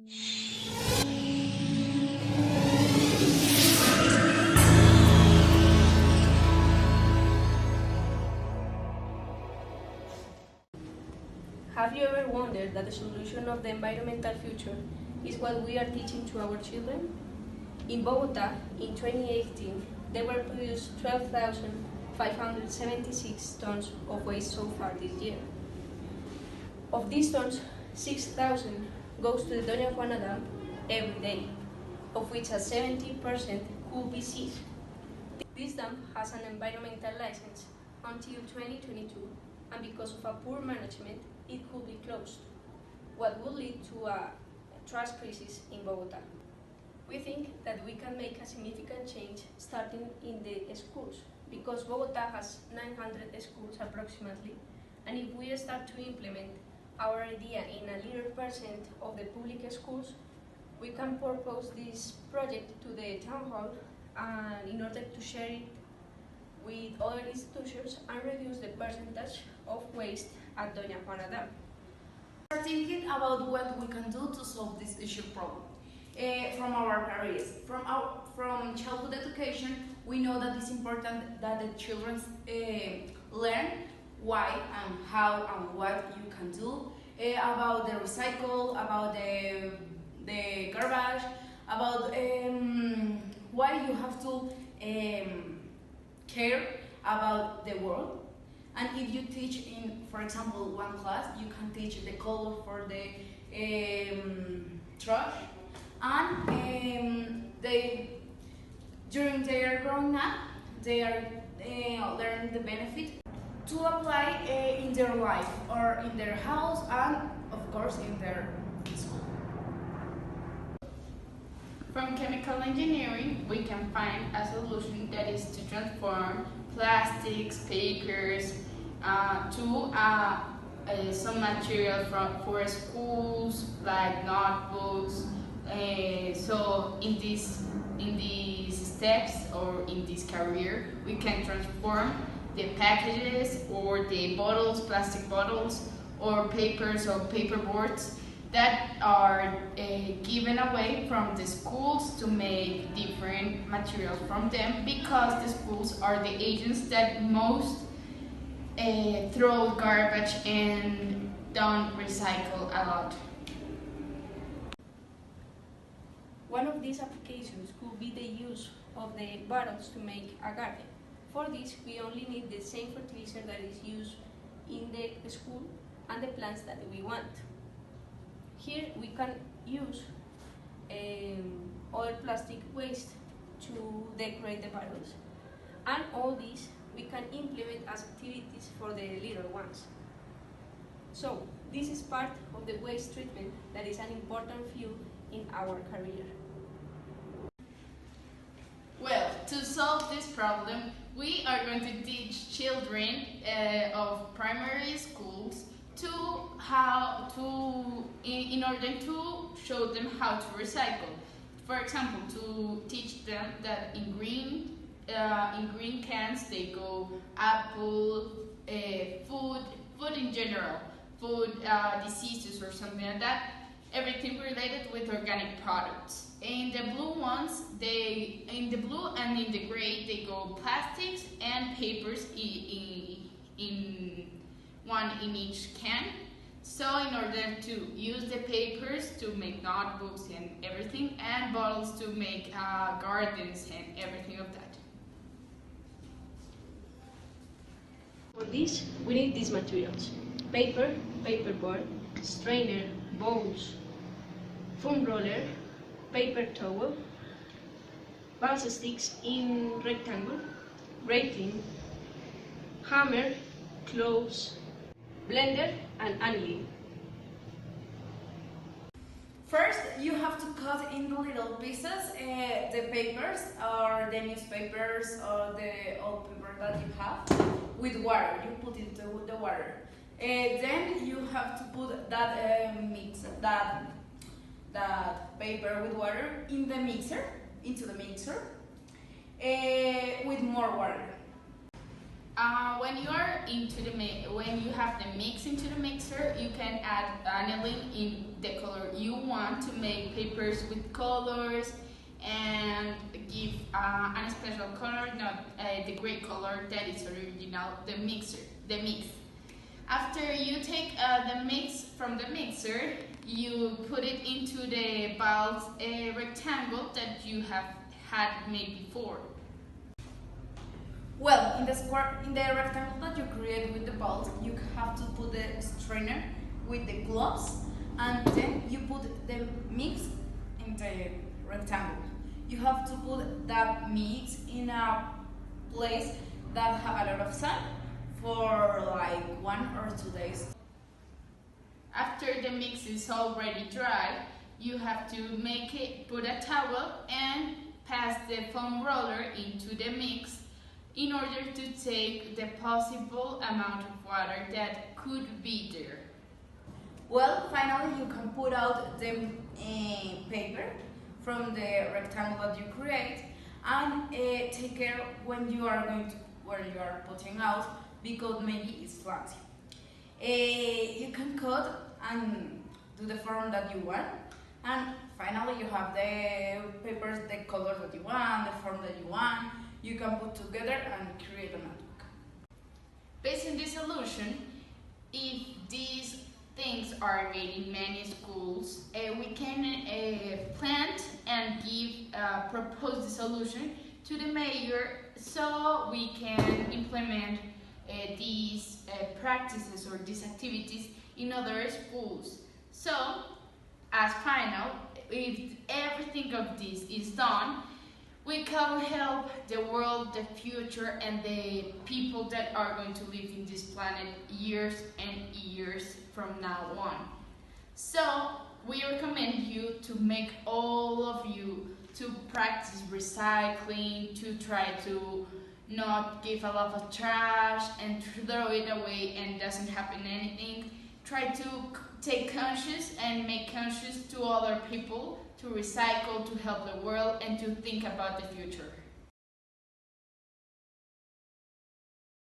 Have you ever wondered that the solution of the environmental future is what we are teaching to our children? In Bogota, in 2018, there were produced 12,576 tons of waste so far this year. Of these tons, 6,000 goes to the Doña Juana Dam every day, of which a 70% could be seized. This dam has an environmental license until 2022, and because of a poor management, it could be closed, what would lead to a trash crisis in Bogota. We think that we can make a significant change starting in the schools, because Bogota has 900 schools approximately, and if we start to implement our idea in a little percent of the public schools, we can propose this project to the town hall and in order to share it with other institutions and reduce the percentage of waste at Doña Juana Dam. We are thinking about what we can do to solve this issue problem. From our careers, from childhood education, we know that it's important that the children learn why and how and what you can do about the recycle, about the garbage, about why you have to care about the world. And if you teach in, for example, one class, you can teach the color for the trash, and during their growing up, they are learning the benefit to apply in their life or in their house and of course in their school. From chemical engineering, we can find a solution that is to transform plastics, papers, to some material for schools, like notebooks. So in these steps or in this career, we can transform the packages or the bottles, plastic bottles, or papers or paperboards that are given away from the schools to make different materials from them, because the schools are the agents that most throw garbage and don't recycle a lot. One of these applications could be the use of the bottles to make a garden. For this, we only need the same fertilizer that is used in the school and the plants that we want. Here we can use other plastic waste to decorate the bottles, and all these we can implement as activities for the little ones. So this is part of the waste treatment that is an important field in our career. Well, to solve this problem, we are going to teach children of primary schools in order to show them how to recycle. For example, to teach them that in green cans they go apple, food in general, food diseases or something like that, everything related with organic products. In the blue ones, in the blue and in the gray, they go plastics and papers in one in each can. So in order to use the papers to make notebooks and everything, and bottles to make gardens and everything of that. For this, we need these materials: paper, paperboard, strainer, bowls, foam roller, paper towel, balsa sticks in rectangle, grating, hammer, cloves, blender, and annealing. First, you have to cut in little pieces the papers or the newspapers or the old paper that you have with water. You put it into the water. Then you have to put that that paper with water into the mixer with more water. When you are when you have the mix into the mixer, you can add aniline in the color you want to make papers with colors and give a special color, not the gray color that is original, the mix. After you take the mix from the mixer, you put it into the balls rectangle that you have had made before. Well, in the rectangle that you create with the balls, you have to put the strainer with the gloves, and then you put the mix in the rectangle. You have to put that mix in a place that have a lot of sun for like 1 or 2 days. After the mix is already dry, you have to put a towel and pass the foam roller into the mix in order to take the possible amount of water that could be there. Well, finally you can put out the paper from the rectangle that you create, and take care when you are where you are putting out, because maybe it's flat. You can cut and do the form that you want, and finally you have the papers, the colors that you want, the form that you want. You can put together and create a notebook. Based on this solution, if these things are made in many schools, we can plant and propose the solution to the mayor so we can implement these practices or these activities in other schools. So, as final, if everything of this is done, we can help the world, the future, and the people that are going to live in this planet years and years from now on. So, we recommend you to make all of you to practice recycling, to try to not give a lot of trash and throw it away and doesn't happen anything. Try to take conscious and make conscious to other people, to recycle, to help the world, and to think about the future.